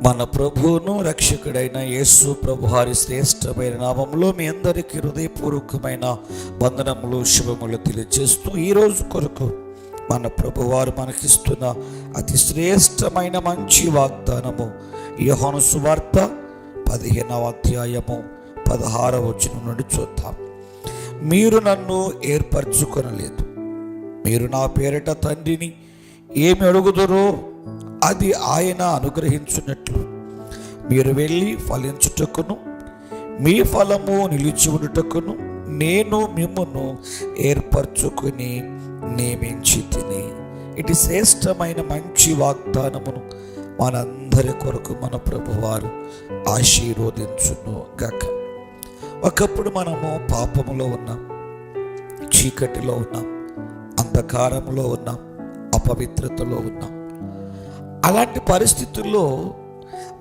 మన ప్రభువును రక్షకుడైన యేసు ప్రభువారి శ్రేష్టమైన నామములో మీ అందరికీ హృదయపూర్వకమైన వందనములు శుభములు తెలియజేస్తూ ఈరోజు కొరకు మన ప్రభువారు మనకిస్తున్న అతి శ్రేష్టమైన మంచి వాగ్దానము యోహాను సువార్త 15వ అధ్యాయము 16వ వచనం నుండి చూద్దాం. మీరు నన్ను ఏర్పరచుకొనలేదు, మీరు నా పేరిట తండ్రిని ఏమి అడుగుదరో అది ఆయన అనుగ్రహించున్నట్లు మీరు వెళ్ళి ఫలించుటకును మీ ఫలము నిలిచి ఉండుటకును నేను మిమ్మును ఏర్పరచుకుని నియమించి తిని. ఇటు శ్రేష్టమైన మంచి వాగ్దానమును మనందరి కొరకు మన ప్రభువారు ఆశీర్వదించును గాక. ఒకప్పుడు మనము పాపములో ఉన్నాం, చీకటిలో ఉన్నాం, అంధకారంలో ఉన్నాం, అపవిత్రతలో ఉన్నాం. అలాంటి పరిస్థితుల్లో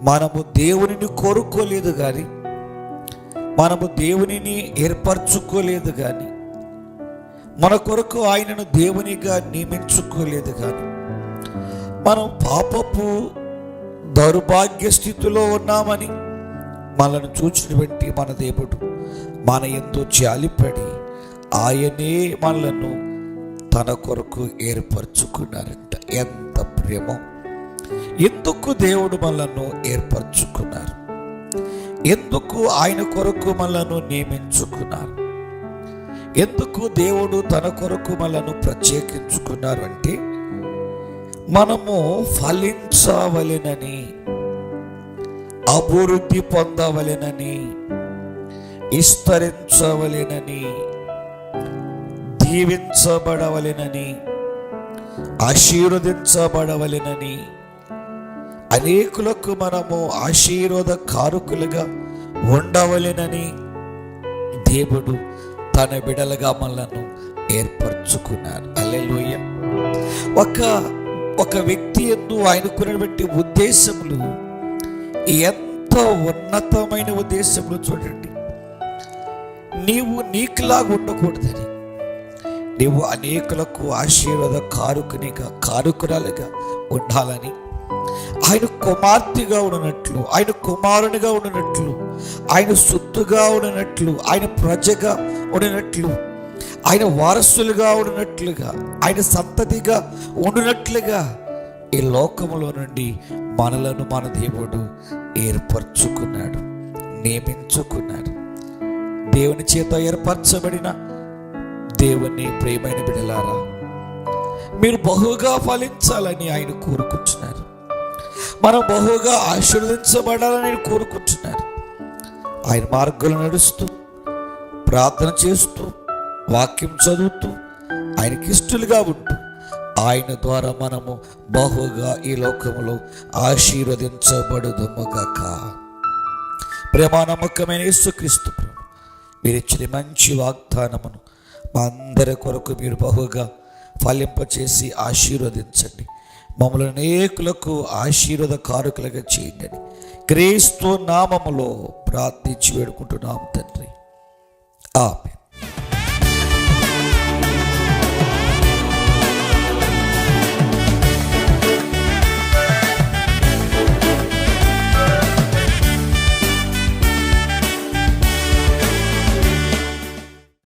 మనము దేవునిని కోరుకోలేదు కానీ, మనము దేవునిని ఏర్పరచుకోలేదు కానీ, మన కొరకు ఆయనను దేవునిగా నియమించుకోలేదు కానీ, మనం పాపపు దౌర్భాగ్య స్థితిలో ఉన్నామని మనల్ని చూచినటువంటి మన దేవుడు మన యందు జాలిపడి ఆయనే మనలను తన కొరకు ఏర్పరచుకున్నారంట. ఎంత ప్రేమో! ఎందుకు దేవుడు మనలను ఏర్పరచుకున్నారు? ఎందుకు ఆయన కొరకు మనలను నియమించుకున్నారు? ఎందుకు దేవుడు తన కొరకు మనలను ప్రత్యేకించుకున్నారు అంటే, మనము ఫలించవలెనని, అభివృద్ధి పొందవలెనని, విస్తరించవలెనని, దీవించబడవలెనని, ఆశీర్వదించబడవలెనని, అనేకులకు మనము ఆశీర్వాద కారకులుగా ఉండవలెనని దేవుడు తన బిడలుగా మనలను ఏర్పరచుకున్నారు. హల్లెలూయా. ఒక వ్యక్తి యందు ఆయనకున్నటువంటి ఉద్దేశములు ఎంత ఉన్నతమైన ఉద్దేశములు చూడండి. నీవు నీకులాగా ఉండకూడదని, నీవు అనేకులకు ఆశీర్వాద కారకురాలుగా ఉండాలని, ఆయన కుమార్తెగా ఉన్నట్లు, ఆయన కుమారునిగా ఉన్నట్లు, ఆయన సొత్తుగా ఉన్నట్లు, ఆయన ప్రజగా ఉన్నట్లు, ఆయన వారసులుగా ఉన్నట్లుగా, ఆయన సంతతిగా ఉన్నట్లుగా ఈ లోకములో నుండి మనలను మన దేవుడు ఏర్పరచుకున్నాడు, నియమించుకున్నాడు. దేవుని చేత ఏర్పరచబడిన దేవుని ప్రేమైన బిడ్డలారా, మీరు బహుగా ఫలించాలని ఆయన కోరుకుంటున్నారు. మనం బహుగా ఆశీర్వదించబడాలని కోరుకుంటున్నారు. ఆయన మార్గంలో నడుస్తూ, ప్రార్థన చేస్తూ, వాక్యం చదువుతూ, ఆయనకి ఇష్టలుగా ఉంటూ, ఆయన ద్వారా మనము బహుగా ఈ లోకములో ఆశీర్వదించబడుదుముగాక. ప్రేమ నమ్మకమైన యేసుక్రీస్తు ప్రభు మీరు ఇచ్చిన మంచి వాగ్దానమును మా అందరి కొరకు మీరు బహుగా ఫలింపచేసి ఆశీర్వదించండి. మమ్మల్ని అనేకులకు ఆశీర్వాద కారకులుగా చేయండి. క్రీస్తు నామములో ప్రార్థించి వేడుకుంటున్నాం తండ్రి. ఆమేన్.